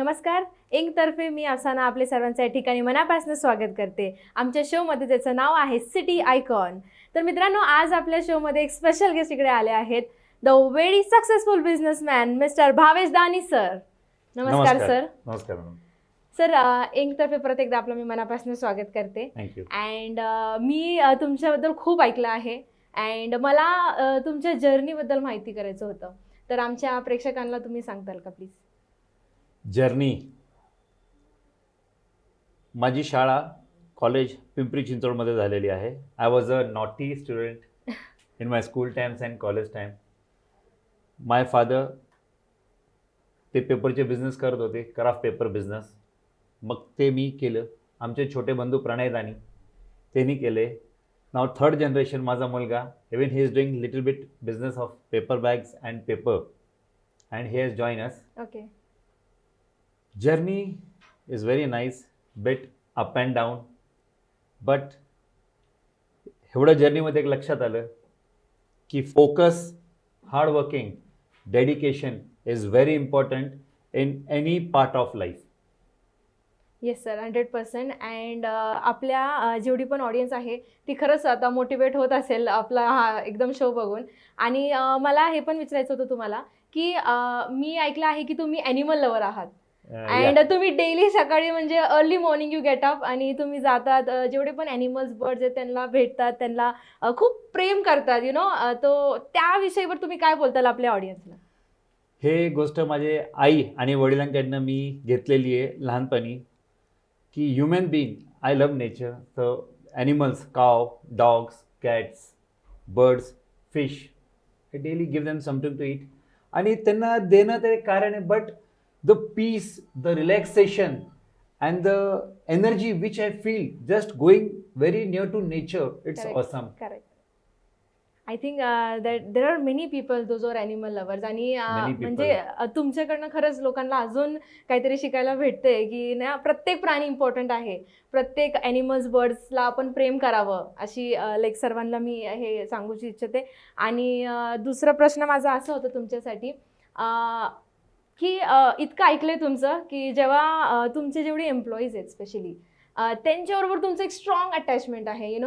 नमस्कार. तर्फे मी अफसाना आपले सर्वांचं या ठिकाणी मनापासून स्वागत करते. आमच्या शोमध्ये ज्याचं नाव आहे सिटी आयकॉन. तर मित्रांनो, आज आपल्या शोमध्ये एक स्पेशल गेस्ट इकडे आले आहेत. The very successful businessman mister Bhavesh दानी सर. नमस्कार सर. नमस्कार मॅडम. सर, तर्फे परत एकदा आपलं मी मनापासून स्वागत करते. थँक्यू. अँड मी तुमच्याबद्दल खूप ऐकलं आहे अँड मला तुमच्या जर्नीबद्दल माहिती करायचं होतं. तर आमच्या प्रेक्षकांना तुम्ही सांगताल का प्लीज? जर्नी. माझी शाळा कॉलेज पिंपरी चिंचवडमध्ये झालेली आहे. I was a naughty student in my school times and college time. My father ते पेपरचे बिझनेस करत होते, क्राफ्ट पेपर बिझनेस. मग ते मी केलं. आमचे छोटे बंधू प्रणय दानी त्यांनी केले. नाव थर्ड जनरेशन माझा मुलगा, even he is doing little bit business of paper bags and paper and he has join us. Okay. Journey is very nice, bit up and down, but एवढं जर्नीमध्ये एक लक्षात आलं की focus, hard working, dedication is very important in any part of life. Yes sir, 100%. And आपल्या जेवढी पण audience आहे ती खरंच आता मोटिवेट होत असेल आपला हा एकदम शो बघून. आणि मला हे पण विचारायचं होतं तुम्हाला की मी ऐकलं आहे की तुम्ही ॲनिमल लवर आहात. अँड तुम्ही डेली सकाळी म्हणजे early morning you get up आणि तुम्ही जातात, जेवढे पण ॲनिमल्स बर्ड्स आहेत त्यांना भेटतात, त्यांना खूप प्रेम करतात तो त्याविषयीवर तुम्ही काय बोलताल आपल्या ऑडियन्सला? हे गोष्ट माझे आई आणि वडिलांकडनं मी घेतलेली आहे लहानपणी की human being, I love nature. तर animals, cow, dogs, cats, birds, fish, हे daily give them something to eat. आणि त्यांना देणं ते कारण आहे, but the peace, the relaxation and the energy which I feel just going very near to nature, it's Correct. awesome. Correct. I think that there are many people those are animal lovers. आणि Many people. म्हणजे तुमच्याकडनं खरंच लोकांना अजून काहीतरी शिकायला भेटतंय की ना, प्रत्येक प्राणी इम्पॉर्टंट आहे. प्रत्येक ॲनिमल्स बर्ड्सला आपण प्रेम करावं अशी लाईक सर्वांना मी हे सांगू इच्छिते. आणि दुसरा प्रश्न माझा असं होतं तुमच्यासाठी की इतकं ऐकलंय तुमचं की जेव्हा तुमचे जेवढे एम्प्लॉईज आहेत स्पेशली त्यांच्याबरोबर तुमचं एक स्ट्रॉंग अटॅचमेंट आहे.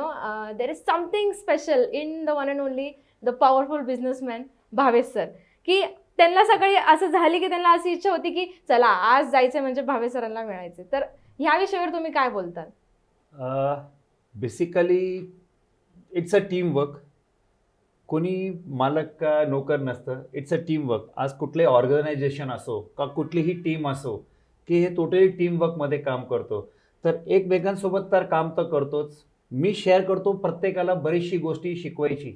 There is something special in the one and only the powerful businessman Bhavesh sir, की त्यांना सकाळी असं झाली की त्यांना अशी इच्छा होती की चला आज जायचं म्हणजे भावेश सरांना मिळायचं. तर ह्या विषयावर तुम्ही काय बोलताल? Basically it's a team work. कोणी मालक का नोकर नसतं, इट्स अ टीम वर्क. आज कुठले ऑर्गनायझेशन असो का कुठलीही टीम असो की हे टोटली टीम वर्कमध्ये काम करतो. तर एकमेकांसोबत तर काम तर करतोच. मी शेअर करतो प्रत्येकाला बरीचशी गोष्टी शिकवायची.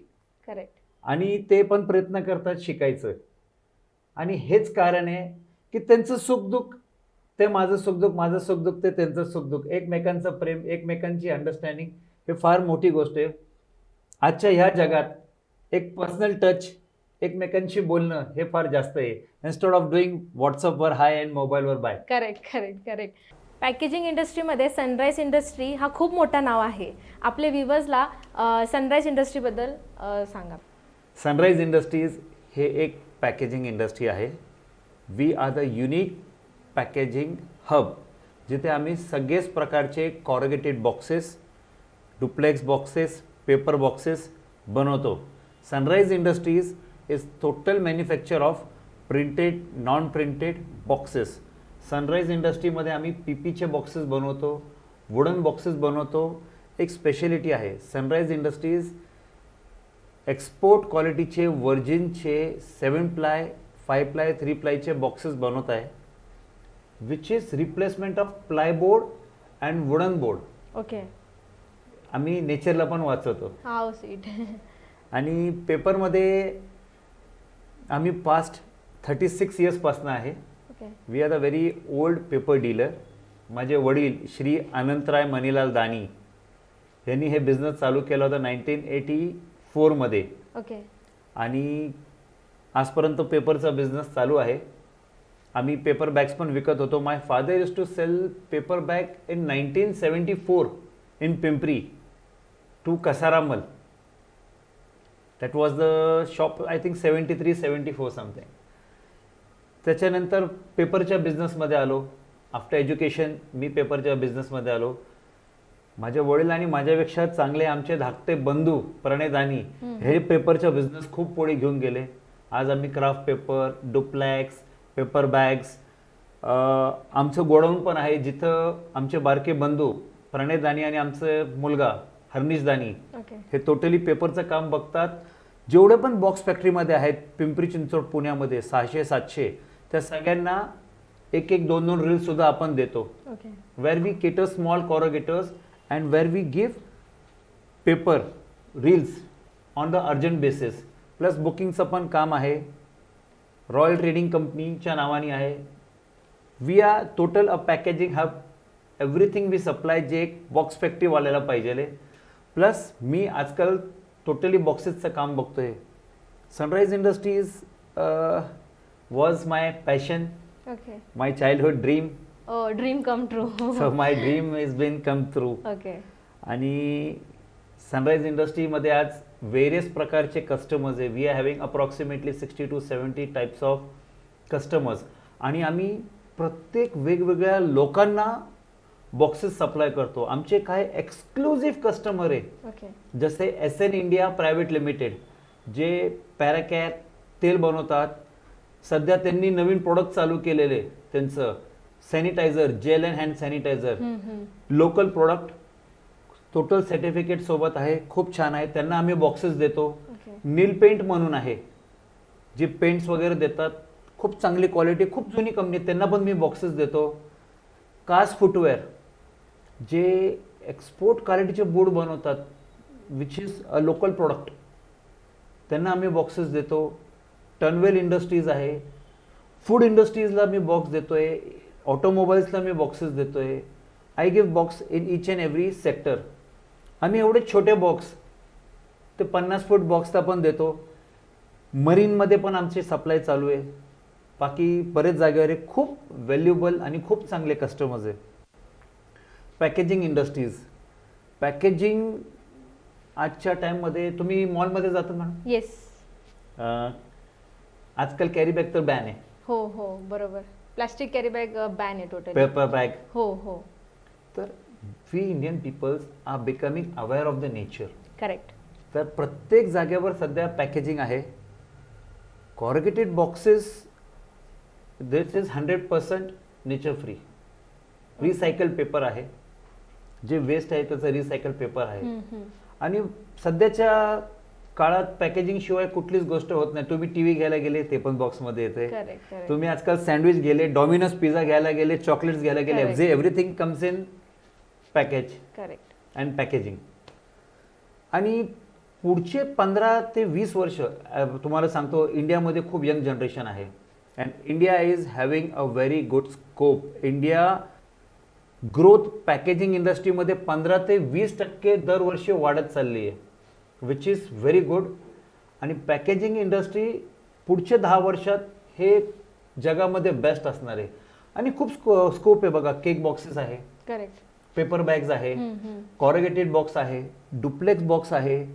करेक्ट. आणि ते पण प्रयत्न करतात शिकायचं. आणि हेच कारण आहे की त्यांचं सुखदुःख ते माझं सुखदुःख, माझं सुखदुःख ते त्यांचं सुखदुःख, एकमेकांचं प्रेम, एकमेकांची अंडरस्टँडिंग हे फार मोठी गोष्ट आहे. आजच्या ह्या जगात एक पर्सनल टच, एकमेकांशी बोलणं हे फार जास्त आहे, इन्स्टेड ऑफ डुईंग व्हॉट्सअपवर हाय अँड मोबाईलवर bye. Correct correct correct. Packaging इंडस्ट्रीमध्ये सनराईज इंडस्ट्री हा खूप मोठं नाव आहे. आपल्या व्ह्युअर्सला सनराईज इंडस्ट्रीबद्दल सांगा. सनराईज इंडस्ट्रीज हे एक पॅकेजिंग इंडस्ट्री आहे. We are the unique packaging hub, जिथे आम्ही सगळेच प्रकारचे corrugated boxes, duplex boxes, paper boxes बनवतो. Sunrise industries is total manufacture of printed, non printed boxes. Sunrise इंडस्ट्रीमध्ये आम्ही पीपीचे बॉक्सेस बनवतो, वुडन बॉक्सेस बनवतो. एक स्पेशलिटी आहे सनराईज इंडस्ट्रीज एक्सपोर्ट क्वालिटीचे वर्जिनचे 7 प्लाय, 5 प्लाय, 3 प्लायचे बॉक्सेस बनवत आहे, which is replacement of plyboard and wooden board. Okay. आम्ही नेचरला पण वाचवतो. How sweet. आणि पेपरमध्ये आम्ही पास्ट 36 इयर्सपासून आहे. Okay. We are the very old paper dealer. माझे वडील श्री अनंतराय मनीलाल दानी यांनी हे बिझनेस चालू केला होता 1984 मध्ये. ओके. आणि आजपर्यंत पेपरचा बिझनेस चालू आहे. आम्ही पेपर बॅग्स पण विकत होतो. My father use to sell paper bag in 1974 in Pimpri to Kasaramal. That was the shop, I think 73, 74 something. त्याच्यानंतर पेपरच्या बिझनेसमध्ये आलो. आफ्टर एज्युकेशन मी पेपरच्या बिझनेसमध्ये आलो. माझ्या वडील आणि माझ्यापेक्षा चांगले आमचे धाकटे बंधू प्रणय दानी हे पेपरचा बिझनेस खूप पुढे घेऊन गेले. आज आम्ही craft paper, duplex, paper bags, आमचं गोडाऊन पण आहे जिथं आमचे बारके बंधू प्रणय दानी आणि आमचे मुलगा हरनीश दानी ओके. हे टोटली पेपरचं काम बघतात. जेवढे पण बॉक्स फॅक्टरीमध्ये आहेत पिंपरी चिंचवड पुण्यामध्ये 600-700 त्या सगळ्यांना एक 2 रील्स सुद्धा आपण देतो. Okay. Where we cater small corrugators and where we give paper reels on the urgent basis. Plus बुकिंगचं पण काम आहे. रॉयल ट्रेडिंग कंपनीच्या नावाने आहे. We are total a packaging hub. Everything we supply जे एक बॉक्स फॅक्टरीवाल्याला पाहिजे. प्लस मी आजकाल टोटली बॉक्सेसचं काम बघतोय. Sunrise Industries was my passion, okay. My childhood dream. Dream come true. So my dream is been come through. Okay. आणि Sunrise इंडस्ट्रीमध्ये आज वेरियस प्रकारचे कस्टमर्स आहे. We are having approximately 60 to 70 types of customers. आणि आम्ही प्रत्येक वेगवेगळ्या लोकांना बॉक्सेस सप्लाय करतो. आमचे काय एक्सक्लुझिव्ह कस्टमर आहे. ओके. जसे SN इंडिया प्रायव्हेट लिमिटेड जे पॅराकॅर तेल बनवतात. सध्या त्यांनी नवीन प्रोडक्ट चालू केलेले त्यांचं sanitiser, gel and hand sanitiser, local product, total certificate सोबत आहे. खूप छान आहे. त्यांना आम्ही बॉक्सेस देतो. ओके. नील पेंट म्हणून आहे जे पेंट्स वगैरे देतात. खूप चांगली क्वालिटी, खूप जुनी कंपनी, त्यांना पण मी बॉक्सेस देतो. कास फुटवेअर जे एक्सपोर्ट क्वालिटीचे बूट बनवतात which is a local product, त्यांना आम्ही बॉक्सेस देतो. टनवेल इंडस्ट्रीज आहे. फूड इंडस्ट्रीजला मी बॉक्स देतोय. ऑटोमोबाईल्सला मी बॉक्सेस देतोय. I give box in each and every sector. आम्ही एवढे छोटे बॉक्स ते 50 फूट बॉक्सला पण देतो. मरीनमध्ये पण आमची सप्लाय चालू आहे. बाकी बरेच जागेवर आहे. खूप व्हॅल्युएबल आणि खूप चांगले कस्टमर्स आहे. पॅकेजिंग इंडस्ट्रीज, पॅकेजिंग आजच्या टाईममध्ये तुम्ही मॉलमध्ये जातात म्हणून येस. आजकाल कॅरी बॅग तर बॅन आहे. हो हो बरोबर. प्लास्टिक कॅरी बॅग बॅन आहे टोटली. Paper bag. हो हो. तर we Indian peoples are becoming aware of the nature. Correct. तर प्रत्येक जागेवर सध्या पॅकेजिंग आहे. Corrugated boxes this is 100% nature free. Recycle paper आहे. जे वेस्ट आहे त्याचं रिसायकल पेपर आहे. आणि सध्याच्या काळात पॅकेजिंग शिवाय कुठलीच गोष्ट होत नाही. तुम्ही टीव्ही घ्यायला गेले ते पण बॉक्समध्ये येते. करेक्ट. करेक्ट. तुम्ही आजकाल सँडविच गेले, डॉमिनोज पिझ्झा घ्यायला गेले, चॉकलेट्स घ्यायला गेले, Correct. Everything comes in package correct. And packaging. आणि पुढचे 15 ते 20 वर्ष तुम्हाला सांगतो इंडियामध्ये खूप यंग जनरेशन आहे. And India is having a very good scope. India growth packaging इंडस्ट्रीमध्ये 15 ते 20% दरवर्षी वाढत चालली आहे, विच इज व्हेरी गुड. आणि पॅकेजिंग इंडस्ट्री पुढचे 10 वर्षात हे जगामध्ये बेस्ट असणार आहे. आणि खूप स्कोप आहे बघा. केक बॉक्सेस आहे, करेक्ट. पेपर बॅग्स आहे, कॉर्गेटेड बॉक्स आहे, डुप्लेक्स बॉक्स आहे,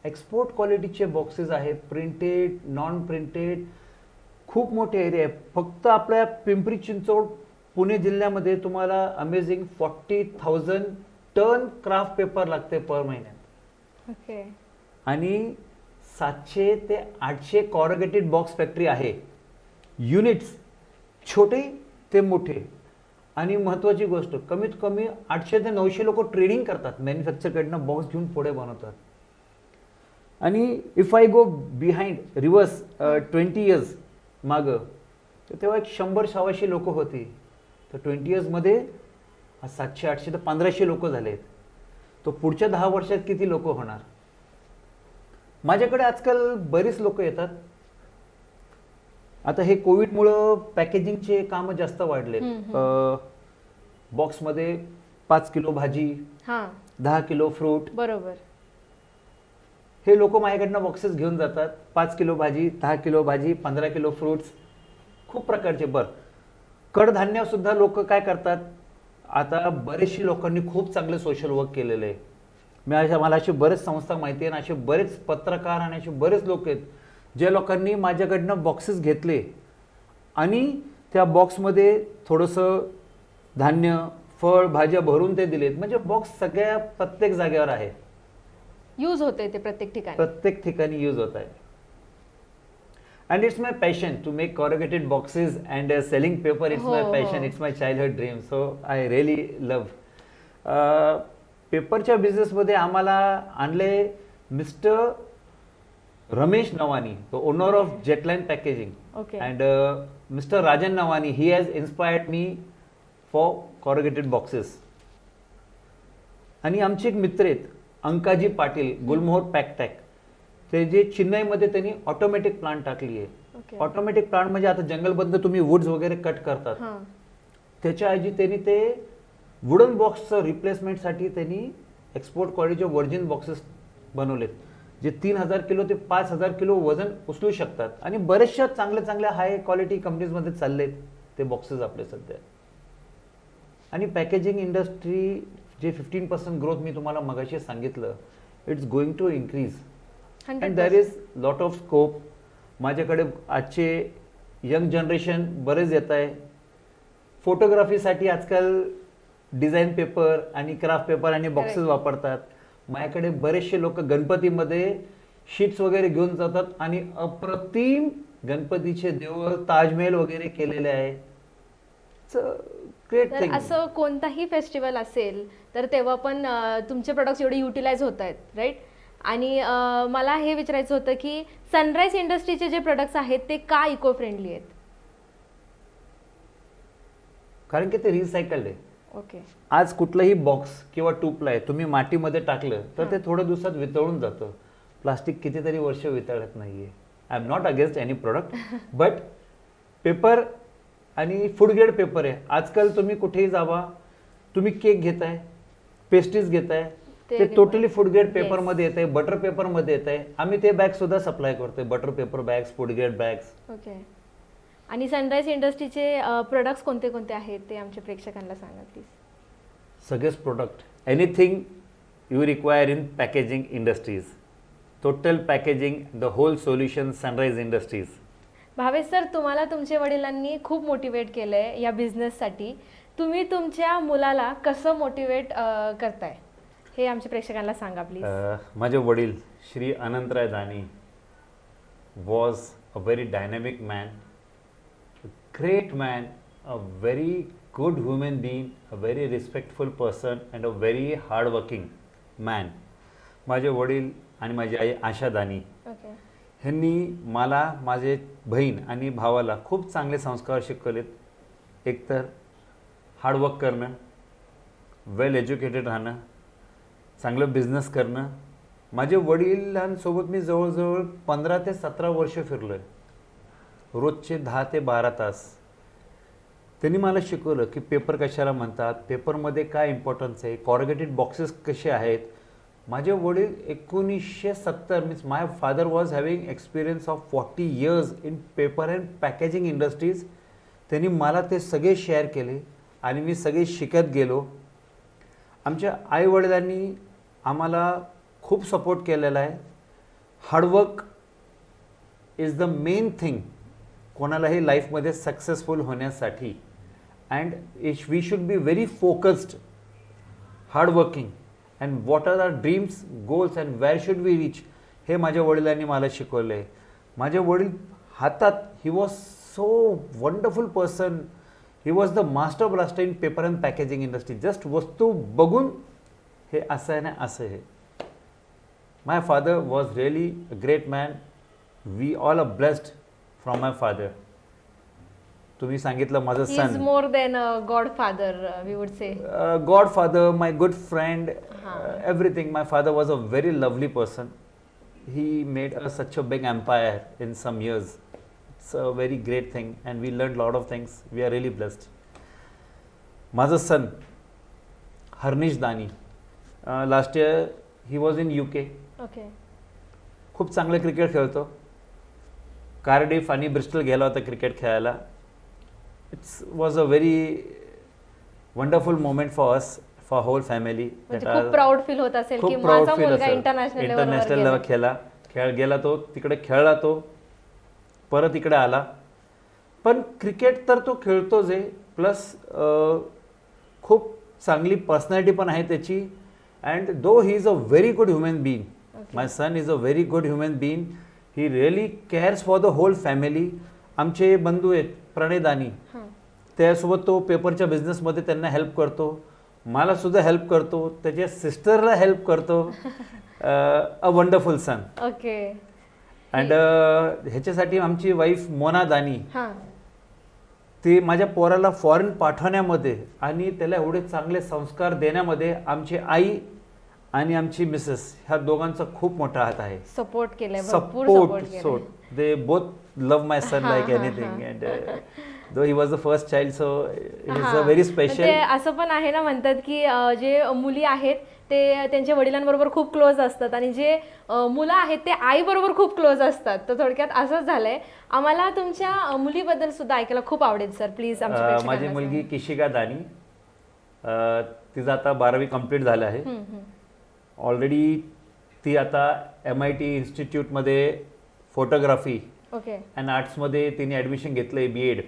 एक्सपोर्ट क्वालिटीचे बॉक्सेस आहे, प्रिंटेड, नॉन प्रिंटेड. खूप मोठे एरिया आहे. फक्त आपल्या पिंपरी चिंचवड पुणे जिल्ह्यामध्ये तुम्हाला अमेझिंग 40,000 टन क्राफ्ट पेपर लागते पर महिन्यात. ओके. आणि 700 ते 800 कॉर्गेटेड बॉक्स फॅक्टरी आहे. युनिट्स छोटे ते मोठे. आणि महत्त्वाची गोष्ट, कमीत कमी 800 ते 900 लोक ट्रेडिंग करतात. मॅन्युफॅक्चरकडनं बॉक्स घेऊन पुढे बनवतात. आणि if I go behind reverse 20 years मागं, तर तेव्हा एक 100-100 लोक होती. तर 20 इयर्समध्ये 700-800 ते 1500 लोक झालेत. तो पुढच्या 10 वर्षात किती लोक होणार? माझ्याकडे आजकाल बरीच लोक येतात. आता हे कोविडमुळं पॅकेजिंगचे कामं जास्त वाढलेत. बॉक्समध्ये 5 किलो भाजी, हां 10 किलो फ्रूट, बरोबर. हे लोक माझ्याकडनं बॉक्सेस घेऊन जातात. 5 किलो भाजी, 10 किलो भाजी, 15 किलो फ्रुट्स, खूप प्रकारचे. कडधान्य सुद्धा लोक काय करतात, आता बरेचशी लोकांनी खूप चांगले सोशल वर्क केलेलं आहे. मला अशी बरेच संस्था माहिती आहे आणि असे बरेच पत्रकार आणि असे बरेच लोक आहेत ज्या लोकांनी माझ्याकडनं बॉक्सेस घेतले आणि त्या बॉक्समध्ये थोडंसं धान्य फळ भाज्या भरून ते दिलेत. म्हणजे बॉक्स सगळ्या प्रत्येक जागेवर आहे, यूज होते ते प्रत्येक ठिकाणी. प्रत्येक ठिकाणी यूज होत आहे. And it's my passion to make corrugated boxes and selling paper. It's my हो, पॅशन, हो. It's my childhood dream. So I really love. पेपरच्या बिझनेसमध्ये आम्हाला आणले mister Ramesh Nawani, the owner of Jetline packaging. Okay. And mister Rajan Nawani, he has inspired me for corrugated boxes. आणि आमचे एक मित्र आहेत अंकाजी पाटील, गुलमोहर पॅकटॅक. ते जे चेन्नईमध्ये त्यांनी ऑटोमॅटिक प्लांट टाकली आहे. ओके. ऑटोमॅटिक प्लांट म्हणजे आता जंगलबद्ध तुम्ही वुड्स वगैरे कट करतात, हां. त्याच्याऐवजी त्यांनी ते वुडन बॉक्सचं रिप्लेसमेंटसाठी त्यांनी एक्सपोर्ट क्वालिटीचे व्हर्जिन बॉक्सेस बनवलेत, जे 3000 किलो ते 5000 किलो वजन उचलू शकतात. आणि बऱ्याचशा चांगल्या चांगल्या हाय क्वालिटी कंपनीजमध्ये चाललेत ते बॉक्सेस आपले सध्या. आणि पॅकेजिंग इंडस्ट्री जे 15% ग्रोथ मी तुम्हाला मगाशी सांगितलं, it's going to increase. 100%. And there is lot of scope. माझ्याकडे आजचे यंग जनरेशन बरेच येत आहे. फोटोग्राफीसाठी आजकाल डिझाईन पेपर आणि क्राफ्ट पेपर आणि बॉक्सेस Correct. वापरतात. माझ्याकडे बरेचसे लोक गणपतीमध्ये शीट्स वगैरे घेऊन जातात आणि अप्रतिम गणपतीचे देऊळ, ताजमहल वगैरे केलेले आहे. ग्रेट तर थिंग. असं कोणताही फेस्टिवल असेल तर तेव्हा पण तुमचे प्रोडक्ट्स एवढे युटिलाइज होत आहेत, राईट? आणि मला हे विचारायचं होतं की सनराईज इंडस्ट्रीचे जे प्रोडक्ट्स आहेत ते का इको फ्रेंडली आहेत? कारण की ते रिसायकल्ड आहे. ओके. आज कुठलंही बॉक्स किंवा टूपलाय तुम्ही मातीमध्ये टाकलं तर ते थोड्या दिवसात वितळून जातं. प्लास्टिक कितीतरी वर्ष वितळत नाहीये. I am not against any product, but paper आणि फूड ग्रेड पेपर आहे. आजकाल तुम्ही कुठेही जावा, तुम्ही केक घेताय, पेस्ट्रीज घेताय, ते टोटली फूड ग्रेड पेपरमध्ये येत आहे, बटर पेपरमध्ये येत आहे. आम्ही ते बॅग सुद्धा सप्लाय करतोय, butter paper bags, food grade bags. Okay. आणि सनराईज इंडस्ट्रीचे प्रोडक्ट्स कोणते कोणते आहेत ते आमच्या प्रेक्षकांना सांगा प्लीज. सगळेच product, anything you require in packaging industries, total packaging, the whole solution Sunrise industries. Bhavesh sir, तुम्हाला तुमच्या वडिलांनी खूप मोटिवेट केलंय या बिझनेससाठी. तुम्ही तुमच्या मुलाला कसं मोटिवेट करताय हे आमच्या प्रेक्षकांना सांगा प्लीज. माझे वडील श्री अनंतराय दानी was a very dynamic man, great man, a very good human being, a very respectful person and a very hard working man. माझे वडील आणि माझी आई आशा दानी ओके. ह्यांनी मला, माझे बहीण आणि भावाला खूप चांगले संस्कार शिकवलेत. एकतर हार्डवर्क करणं, वेल एज्युकेटेड राहणं, चांगलं बिझनेस करणं. माझे वडिलांसोबत मी जवळजवळ 15 ते 17 वर्ष फिरलो आहे, रोजचे 10 ते 12 तास. त्यांनी मला शिकवलं की पेपर कशाला म्हणतात, पेपरमध्ये काय इम्पॉर्टन्स आहे, कॉर्रुगेटेड बॉक्सेस कसे आहेत. माझे वडील 1970 means my father was having experience of 40 years in paper and packaging industries. त्यांनी मला ते सगळे शेअर केले आणि मी सगळे शिकत गेलो. आमच्या आईवडिलांनी आम्हाला खूप सपोर्ट केलेला आहे. Hard work is the main thing कोणालाही लाईफमध्ये सक्सेसफुल होण्यासाठी. And we should be very focused, hardworking, and what are our dreams, goals and where should we reach, हे माझ्या वडिलांनी मला शिकवलं आहे. माझे वडील हातात, he was so wonderful person, he was the master blaster in paper and packaging industry. Just वस्तू बघून हे असं आहे ना असं आहे. My father was really a great man. We all are blessed from my father. तुम्ही सांगितलं माझं he is son, more than godfather we would say. Godfather, my good friend, हां. everything. My father was a very lovely person. He made us such a big empire in some years. It's a very great thing and we learned lot of things. We are really blessed. माझं सन हर्निश दानी, last year he was in UK. Okay. खूप चांगलं cricket खेळतो. Cardiff आणि Bristol गेला होता cricket खेळायला. It's was a very wonderful moment for us, for whole family. म्हणजे खूप प्राऊड फील होत असेल की माझा मुलगा इंटरनॅशनल लेवल खेळ गेला. तो तिकडे खेळला, तो परत इकडे आला. पण क्रिकेट तर तो खेळतोच आहे, प्लस खूप चांगली पर्सनॅलिटी पण आहे त्याची. And though he is a very good human being. My son is a very good human being. He really cares for the whole family. आमचे बंधू आहेत प्रणय दानी, त्यासोबत तो पेपरच्या बिझनेसमध्ये त्यांना हेल्प करतो, मला सुद्धा हेल्प करतो, त्याच्या सिस्टरला हेल्प करतो. A wonderful son. Okay. And ह्याच्यासाठी आमची वाईफ मोना दानी, हां. ते माझ्या पोराला फॉरेन पाठवण्यामध्ये आणि त्याला एवढे चांगले संस्कार देण्यामध्ये आमची आई आणि आमची मिसेस ह्या दोघांचा खूप मोठा हात आहे. सपोर्ट केलाय, भरपूर सपोर्ट केलाय. Support. They both love my son like हां, हां, एनिथिंग. हां. And though he was the first child, so is a हां. व्हेरी पण स्पेशल. ते असं पण आहे ना, म्हणतात की जे मुली आहेत ते त्यांच्या वडिलांबरोबर खूप क्लोज असतात आणि जे मुलं आहेत ते आईबरोबर खूप क्लोज असतात. तर थोडक्यात असंच झालंय. आम्हाला तुमच्या मुलीबद्दल सुद्धा ऐकायला खूप आवडेल सर, प्लीज आमच्या प्रेक्षकांना माझी मुलगी सांगा. किशिका दानी, तिचं आता 12वी कंप्लीट झालं आहे. ऑलरेडी ती आता MIT इन्स्टिट्यूटमध्ये फोटोग्राफी ओके. अँड आर्ट्समध्ये तिने ॲडमिशन घेतलं आहे, B.Ed.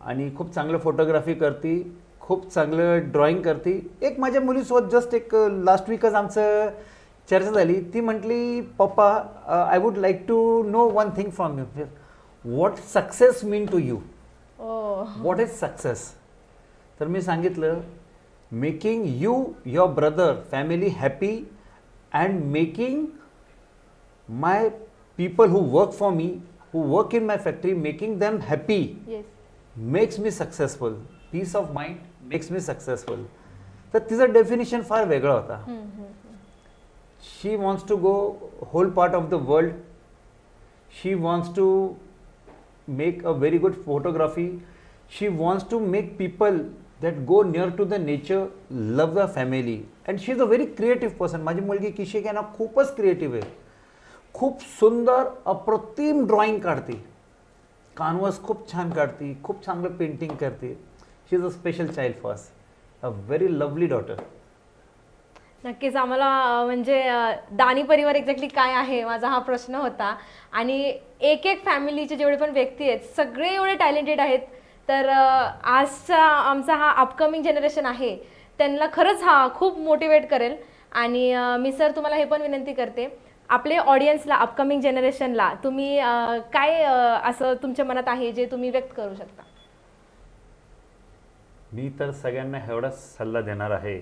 आणि खूप चांगलं फोटोग्राफी करते, खूप चांगलं ड्रॉइंग करते. एक माझ्या मुलीसोबत जस्ट एक लास्ट वीकच आमचं चर्चा झाली. ती म्हटली, पप्पा I would like to know one thing from you, what success mean to you, oh. What is success. तर मी सांगितलं, making you, your brother, family happy and making my people who work for me, who work in my factory, making them happy yes. makes me successful. Peace of mind makes me successful. तर तिचं definition फार वेगळा होता. She wants to go whole part of the world. She wants to make a very good photography. She wants to make people that go near to the nature love the family. And she is a very creative person. माझी मुलगी किशिका ना खूपच creative आहे. खूप सुंदर अप्रतिम drawing काढते, कानवस खूप छान काढते, खूप चांगलं पेंटिंग करते. She is a special child for us, a very lovely daughter. नक्कीच आम्हाला म्हणजे दानी परिवार एक्झॅक्टली काय आहे माझा हा प्रश्न होता. आणि एक एक फॅमिलीचे जेवढे पण व्यक्ती आहेत सगळे एवढे टॅलेंटेड आहेत. तर आजचा आमचा हा अपकमिंग जनरेशन आहे त्यांना खरंच हा खूप मोटिवेट करेल. आणि मी सर तुम्हाला हे पण विनंती करते, आपले ऑडियन्सला, अपकमिंग जनरेशनला तुम्ही काय असं तुमच्या मनात आहे जे तुम्ही व्यक्त करू शकता. मी तर सगळ्यांना एवढाच सल्ला देणार आहे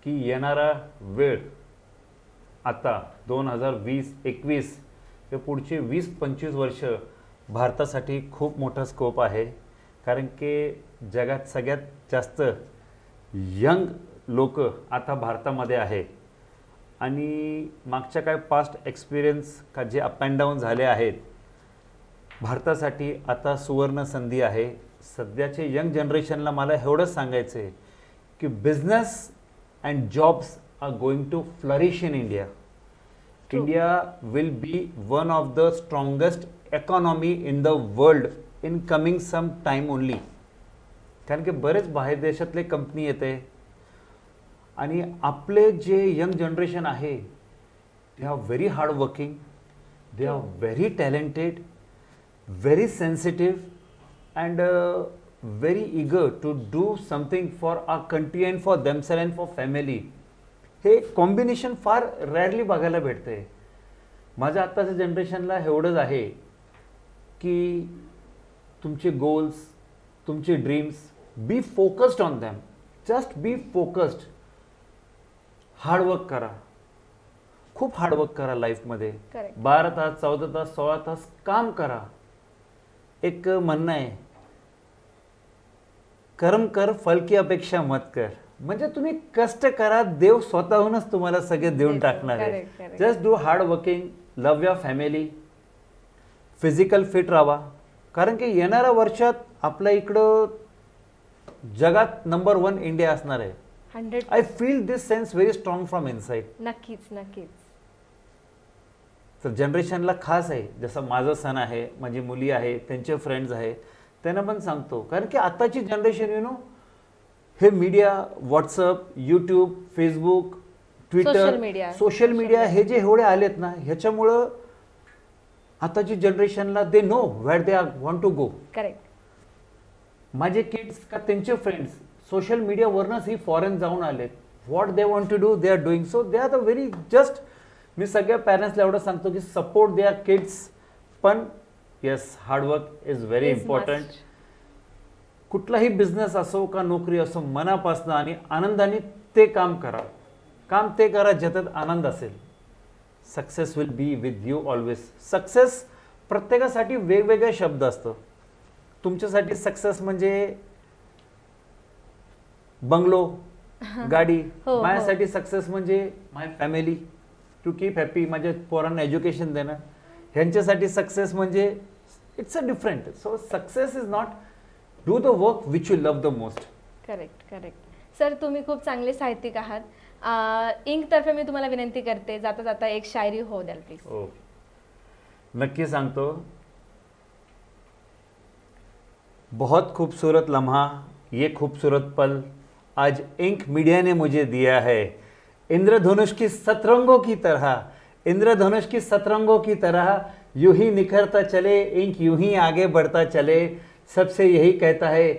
की येणारा वेळ आता 2020-21 हे पुढचे 20-25 वर्ष भारतासाठी खूप मोठा स्कोप आहे. कारण की जगात सगळ्यात जास्त यंग लोक आता भारतामध्ये आहे. आणि मागच्या काय पास्ट एक्सपिरियन्स का जे अप अँड डाऊन झाले आहेत, भारतासाठी आता सुवर्ण संधी आहे. सध्याचे यंग जनरेशनला मला एवढंच सांगायचं आहे की business and jobs are going to flourish in India. India will be one of the strongest economy in the world in coming some time only. कारण की बरेच बाहेर देशातले कंपनी येते आणि आपले जे यंग जनरेशन आहे they are very hard working, they are very talented, very sensitive and very eager to do something for our country and for themselves and for family. हे कॉम्बिनेशन फार रेअरली बघायला भेटते. माझ्या आत्ताच्या जनरेशनला एवढंच आहे की तुमचे गोल्स, तुमचे dreams, be focused on them, just be focused. Hard work करा, खूप हार्डवर्क करा लाईफमध्ये. 12 तास, 14 तास, 16 तास काम करा. एक म्हणणं आहे, कर्म कर फल की अपेक्षा मत कर. म्हणजे तुम्ही कष्ट करा, देव स्वतःहूनच तुम्हाला सगळे देऊन टाकणार आहे. Just do hard working, love your family, physical fit राहा. कारण की येणाऱ्या वर्षात आपल्या इकडं जगात नंबर 1 इंडिया असणार आहे. 100. I feel this sense very strong from inside. नक्कीच नक्कीच. तर जनरेशनला खास आहे, जसं माझं सन आहे, माझी मुली आहे, त्यांचे फ्रेंड्स आहे, त्यांना पण सांगतो. कारण की आताची जनरेशन हे media, WhatsApp, YouTube, Facebook, Twitter, social media हे जे एवढे आलेत ना, ह्याच्यामुळं आताची जनरेशनला they know where they are want to go. Correct. माझे किड्स का त्यांचे फ्रेंड्स सोशल मीडियावरनंच ही फॉरेन जाऊन आलेत. What they want to do they are doing. So they are the very just, मी सगळ्या पॅरेंट्सला एवढं सांगतो की सपोर्ट देअर किड्स, पण yes hard work is very Is important. must. कुठलाही बिझनेस असो का नोकरी असो, मनापासून आणि आनंदाने ते काम करा. काम ते करा ज्याच्यात आनंद असेल. Success will be with you always. Success प्रत्येकासाठी वेगवेगळे शब्द असतं. तुमच्यासाठी सक्सेस म्हणजे बंगलो, गाडी. हो. माझ्यासाठी सक्सेस म्हणजे माय फॅमिली, टू कीप हॅपी, माझ्या पोरांना एज्युकेशन देणं. ह्यांच्यासाठी सक्सेस म्हणजे it's a different. So success is not do the work which you love the most. Correct correct. Sir तुम्ही खूप चांगले साहित्यिक आहात. इंकतर्फे मी तुम्हाला विनंती करते, जाता जाता एक शायरी हो द्याल प्लीज. हो, नक्की सांगतो. बहुत खूबसूरत लम्हा, ये खूबसूरत पल आज इंक मीडिया ने मुझे दिया है. इंद्रधनुष की सतरंगों की तरह, इंद्रधनुष की सतरंगों की तरह यूं ही निखरता चले, इंक यूं ही आगे बढ़ता चले. सबसे यही कहता है,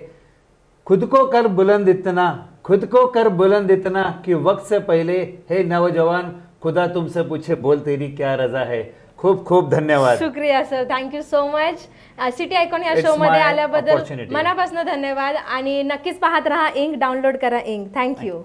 खुद को कर बुलंद इतना, खुद को कर बुलंद इतना कि वक्त से पहले हे नौजवान खुदा तुमसे पूछे बोल तेरी क्या रजा है. खूप खूप धन्यवाद. शुक्रिया sir, thank you so much. City icon या It's शो मध्ये my आल्याबद्दल opportunity. मनापासून धन्यवाद. आणि नक्कीच पाहत राहा इंक, डाउनलोड करा इंक. थँक्यू.